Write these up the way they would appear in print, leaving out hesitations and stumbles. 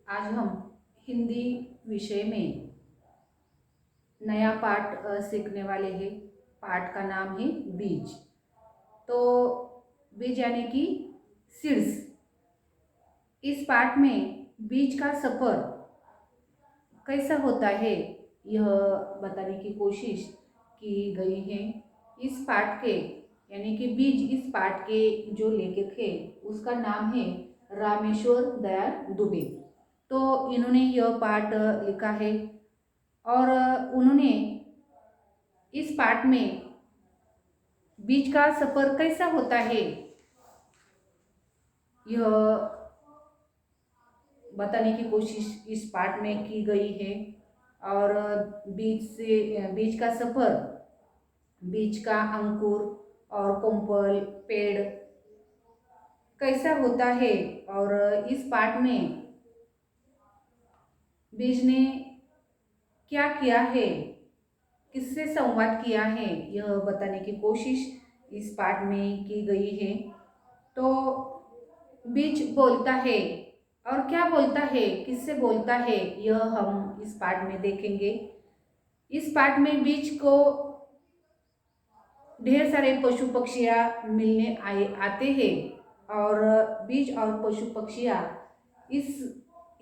आज हम हिंदी विषय में नया पाठ सीखने वाले हैं। पाठ का नाम है बीज। तो बीज यानी कि सीड्स। इस पाठ में बीज का सफर कैसा होता है यह बताने की कोशिश की गई है। इस पाठ के यानी कि बीज इस पाठ के जो लेखक है उसका नाम है रामेश्वर दयाल दुबे। तो इन्होंने यह पाठ लिखा है और उन्होंने इस पाठ में बीज का सफर कैसा होता है यह बताने की कोशिश इस पाठ में की गई है। और बीज का सफर, बीज का अंकुर और कोंपल पेड़ कैसा होता है। और इस पाठ में बीज ने क्या किया है, किससे संवाद किया है, यह बताने की कोशिश इस पाठ में की गई है। तो बीज बोलता है और क्या बोलता है, किससे बोलता है, यह हम इस पाठ में देखेंगे। इस पाठ में बीज को ढेर सारे पशु पक्षियाँ मिलने आते हैं और बीज और पशु पक्षियाँ इस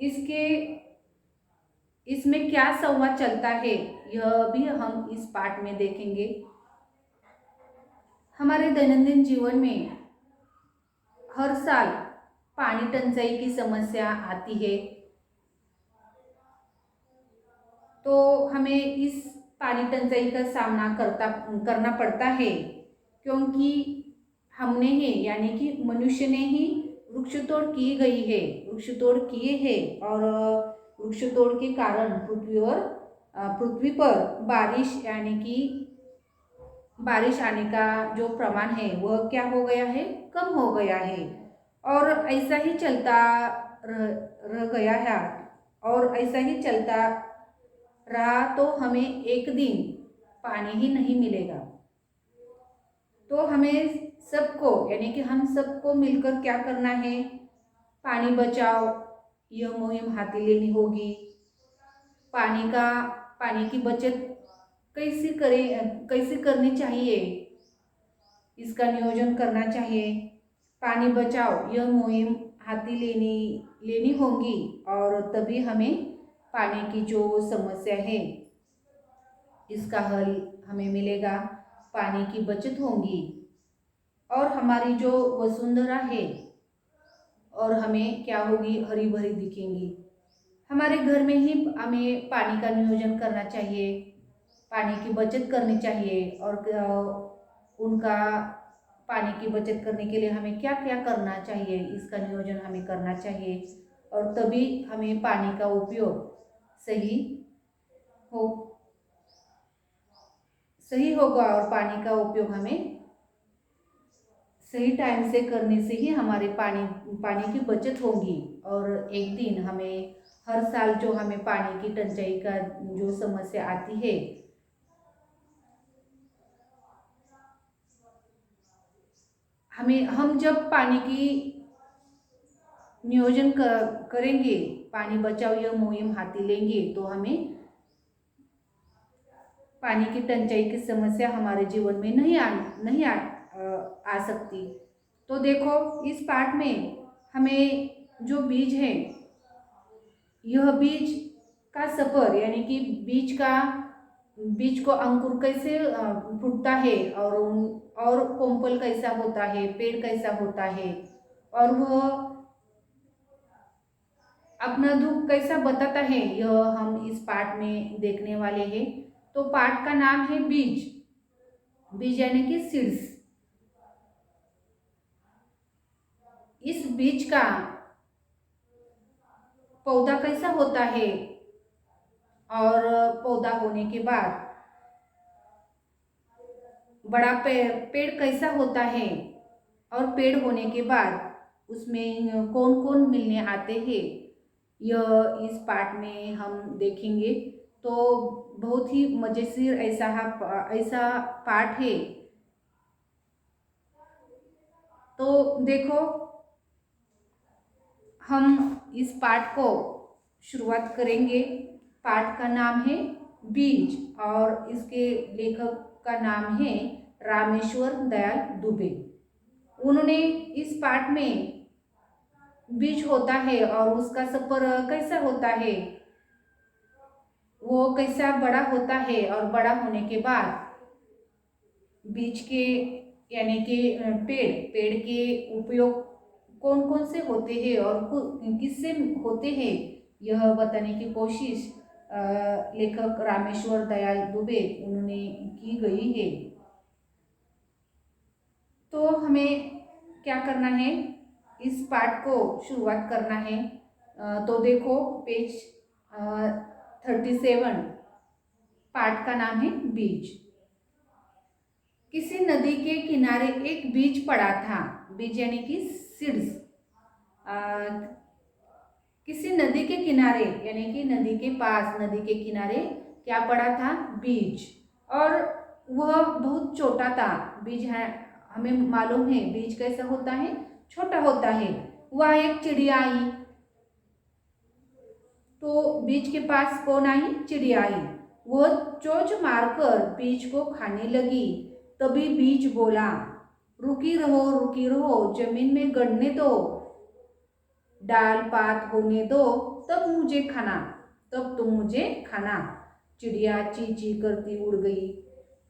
इसके इसमें क्या संवाद चलता है यह भी हम इस पाठ में देखेंगे। हमारे दैनंदिन जीवन में हर साल पानी टंचाई की समस्या आती है। तो हमें इस पानी टंचाई का सामना करना पड़ता है क्योंकि हमने ही यानी कि मनुष्य ने ही वृक्ष तोड़ की गई है, वृक्ष तोड़ किए हैं। और वृक्ष तोड़ के कारण पृथ्वी पर बारिश यानी कि बारिश आने का जो प्रमाण है वह क्या हो गया है, कम हो गया है। और ऐसा ही चलता रह, रह गया है और ऐसा ही चलता रहा तो हमें एक दिन पानी ही नहीं मिलेगा। तो हमें सबको यानी कि हम सबको मिलकर क्या करना है, पानी बचाओ यह मुहिम हाथी लेनी होगी। पानी की बचत कैसे करनी चाहिए, इसका नियोजन करना चाहिए। पानी बचाओ यह मुहिम हाथी लेनी होगी और तभी हमें पानी की जो समस्या है इसका हल हमें मिलेगा, पानी की बचत होगी और हमारी जो वसुंधरा है और हमें क्या होगी, हरी भरी दिखेंगी। हमारे घर में ही हमें पानी का नियोजन करना चाहिए, पानी की बचत करनी चाहिए। और उनका पानी की बचत करने के लिए हमें क्या क्या करना चाहिए, इसका नियोजन हमें करना चाहिए और तभी हमें पानी का उपयोग सही हो सही होगा। और पानी का उपयोग हमें सही टाइम से करने से ही हमारे पानी की बचत होगी। और एक दिन हमें हर साल जो हमें पानी की टंचाई का जो समस्या आती है, हम जब पानी की नियोजन करेंगे, पानी बचाओ यह मुहिम हाथी लेंगे तो हमें पानी की टंचाई की समस्या हमारे जीवन में नहीं आ सकती। तो देखो इस पाठ में हमें जो बीज है, यह बीज का सफर यानी कि बीज को अंकुर कैसे फूटता है और कोंपल कैसा होता है, पेड़ कैसा होता है और वह अपना दुख कैसा बताता है यह हम इस पाठ में देखने वाले हैं। तो पाठ का नाम है बीज। बीज यानी कि सीड्स। इस बीज का पौधा कैसा होता है और पौधा होने के बाद बड़ा पेड़ कैसा होता है और पेड़ होने के बाद उसमें कौन कौन मिलने आते हैं, यह इस पाठ में हम देखेंगे। तो बहुत ही मजेशीर ऐसा पाठ है। तो देखो हम इस पाठ को शुरुआत करेंगे। पाठ का नाम है बीज और इसके लेखक का नाम है रामेश्वर दयाल दुबे। उन्होंने इस पाठ में बीज होता है और उसका सफर कैसा होता है, वो कैसा बड़ा होता है और बड़ा होने के बाद बीज के यानी कि पेड़ के उपयोग कौन कौन से होते हैं और किससे होते हैं, यह बताने की कोशिश लेखक रामेश्वर दयाल दुबे उन्होंने की गई है। तो हमें क्या करना है, इस पाठ को शुरुआत करना है। तो देखो पेज 37, पाठ का नाम है बीज। किसी नदी के किनारे एक बीज पड़ा था। बीज यानी कि सीड्स। किसी नदी के किनारे यानी कि नदी के पास, नदी के किनारे क्या पड़ा था, बीज। और वह बहुत छोटा था। बीज है, हमें मालूम है बीज कैसा होता है, छोटा होता है। वह एक चिड़िया आई। तो बीज के पास कौन आई, चिड़िया आई। वह चोंच मारकर बीज को खाने लगी। तभी बीज बोला, रुकी रहो, जमीन में गड़ने दो, डाल पात होने दो, तब मुझे खाना, तब तुम मुझे खाना। चिड़िया ची ची करती उड़ गई।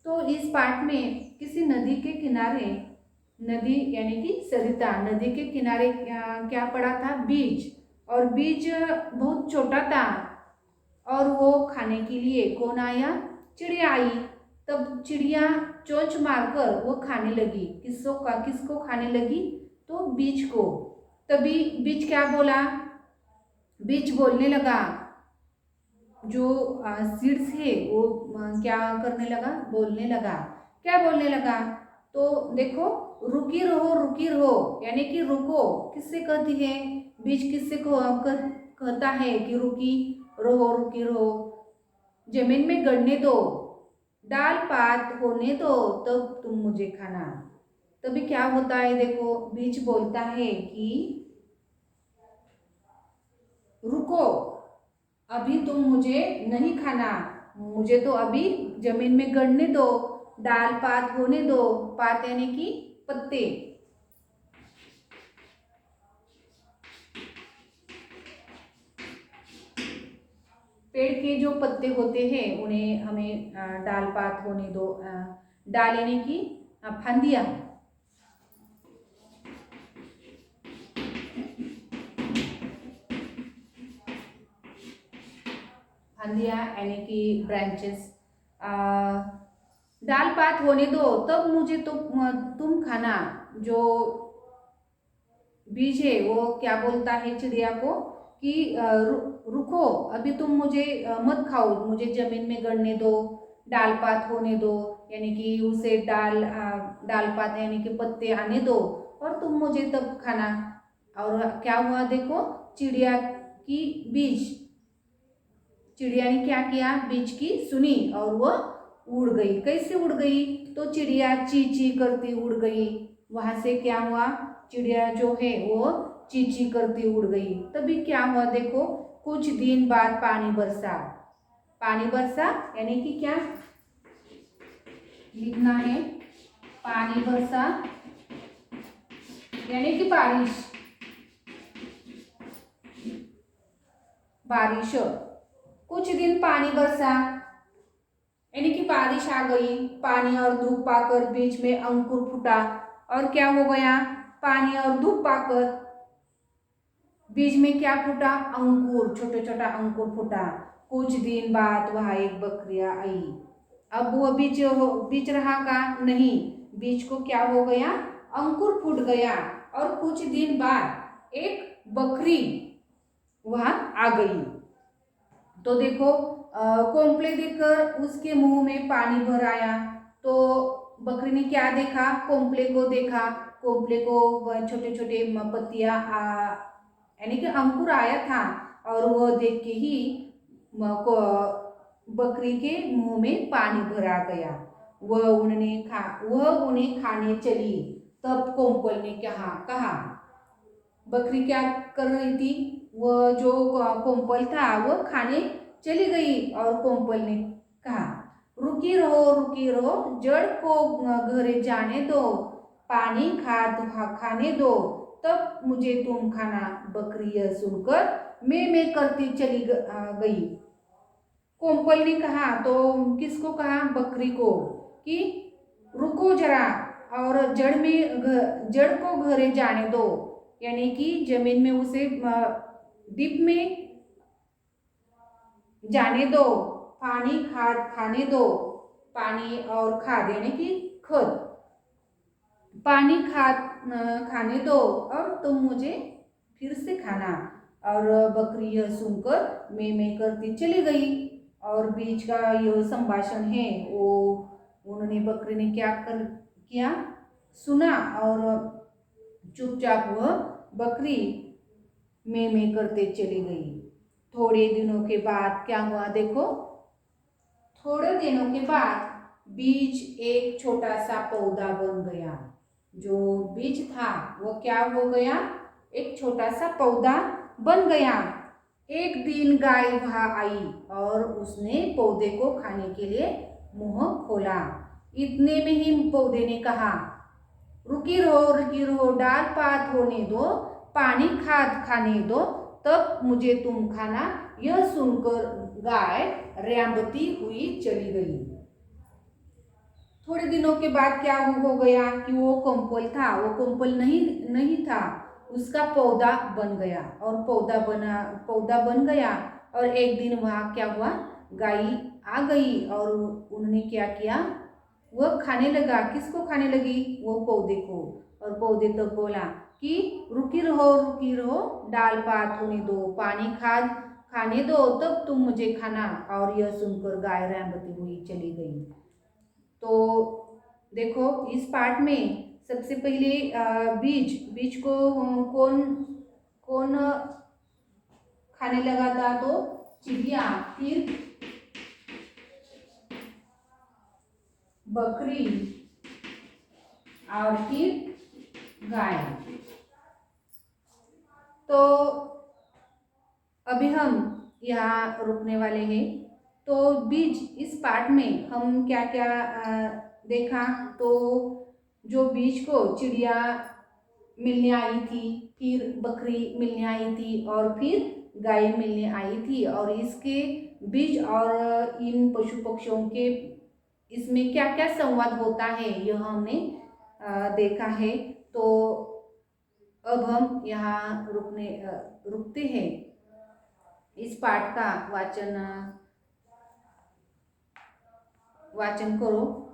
तो इस पाठ में किसी नदी के किनारे, नदी यानी कि सरिता, नदी के किनारे क्या पड़ा था, बीज। और बीज बहुत छोटा था और वो खाने के लिए कौन आया, चिड़िया आई। तब चिड़िया चोंच मारकर वो खाने लगी। किसको खाने लगी, तो बीज को। तभी बीज क्या बोला, बीज बोलने लगा, जो सीड्स है वो क्या करने लगा, बोलने लगा। क्या बोलने लगा, तो देखो, रुकी रहो यानी कि रुको किससे कहती है, बीज किससे कहता है कि रुकी रहो, जमीन में गड़ने दो, डाल पात होने दो, तब तुम मुझे खाना। तभी क्या होता है, देखो बीज बोलता है कि रुको, अभी तुम मुझे नहीं खाना, मुझे तो अभी जमीन में गड़ने दो, डाल पात होने दो। पात यानी कि पत्ते। पेड़ के जो पत्ते होते हैं उन्हें हमें डाल पात होने दो। डाल यानी कि फांदियां। फांदियां यानी कि ब्रांचेस। डाल पात होने दो, तब मुझे तो तुम खाना। जो बीज है वो क्या बोलता है चिड़िया को कि रुको, अभी तुम मुझे मत खाओ, मुझे जमीन में गड़ने दो, डाल पात होने दो, यानी कि उसे डाल पात यानी कि पत्ते आने दो, और तुम मुझे तब खाना। और क्या हुआ, देखो चिड़िया की बीज, चिड़िया ने क्या किया, बीज की सुनी और वह उड़ गई। कैसे उड़ गई, तो चिड़िया ची ची करती उड़ गई। वहां से क्या हुआ, चिड़िया जो है वो ची ची करती उड़ गई। तभी क्या हुआ, देखो कुछ दिन बाद पानी बरसा। पानी बरसा यानी कि क्या लिखना है, पानी बरसा यानी कि बारिश। बारिश, कुछ दिन पानी बरसा यानी कि बारिश आ गई। पानी और धूप पाकर बीच में अंकुर फूटा। और क्या हो गया, पानी और धूप पाकर बीज में क्या फूटा, अंकुर, छोटा छोटा अंकुर फूटा। कुछ दिन बाद वहां एक बकरिया आई। अब वो बीज रहा का नहीं, बीज को क्या हो गया, अंकुर फूट गया। और कुछ दिन बाद एक बकरी वहां आ गई। तो देखो कोम्पले देखकर उसके मुंह में पानी भर आया। तो बकरी ने क्या देखा, कोम्पले को देखा। कोम्पले को छोटे छोटे पत्तियां यानी कि अंकुर आया था। और वह देख के ही बकरी के मुंह में पानी भरा गया। वह उन्हें खाने चली। तब कोम्पल ने कहा, बकरी क्या कर रही थी, वह जो कोम्पल था वह खाने चली गई। और कोम्पल ने कहा, रुकी रहो, जड़ को घरे जाने दो, पानी खाने दो, तब मुझे तुम खाना। बकरी यह सुनकर मैं करती चली गई। कोम्पल ने कहा, तो किसको कहा? बकरी को, कि रुको जरा और जड़ को घरे जाने दो, यानी कि जमीन में उसे डीप में जाने दो, पानी खाद खाने दो, पानी और खाद यानी कि खत, पानी खाने दो और तुम मुझे फिर से खाना। और बकरी यह सुनकर मैं करती चली गई। और बीच का यह संभाषण है वो उन्होंने बकरी ने किया सुना और चुपचाप वह बकरी मैं करते चली गई। थोड़े दिनों के बाद क्या हुआ देखो, थोड़े दिनों के बाद बीज एक छोटा सा पौधा बन गया। जो बीज था वो क्या हो गया? एक छोटा सा पौधा बन गया। एक दिन गाय वहां आई और उसने पौधे को खाने के लिए मुंह खोला। इतने में ही पौधे ने कहा, रुकी रहो, डाल पात होने दो, पानी खाद खाने दो, तब मुझे तुम खाना। यह सुनकर गाय रेंगती हुई चली गई। थोड़े दिनों के बाद क्या हो गया कि वो कोम्पल था, वो कोम्पल नहीं था, उसका पौधा बन गया। और पौधा बन गया। और एक दिन वहाँ क्या हुआ, गाय आ गई और उन्होंने क्या किया, वह खाने लगा। किसको खाने लगी? वो पौधे को। और पौधे तो बोला कि रुकी रहो, डाल पात होने दो, पानी खाद खाने दो, तब तुम मुझे खाना। और यह सुनकर गाय रेंगती हुई चली गई। तो देखो इस पार्ट में सबसे पहले बीज को कौन कौन खाने लगा था? तो चिड़िया, फिर बकरी और फिर गाय। तो अभी हम यहाँ रुकने वाले हैं। तो बीज इस पार्ट में हम क्या क्या देखा? तो जो बीज को चिड़िया मिलने आई थी, फिर बकरी मिलने आई थी और फिर गाय मिलने आई थी। और इसके बीज और इन पशु पक्षियों के इसमें क्या क्या संवाद होता है यह हमने देखा है। तो अब हम यहाँ रुकते हैं। इस पाठ का वाचन करो।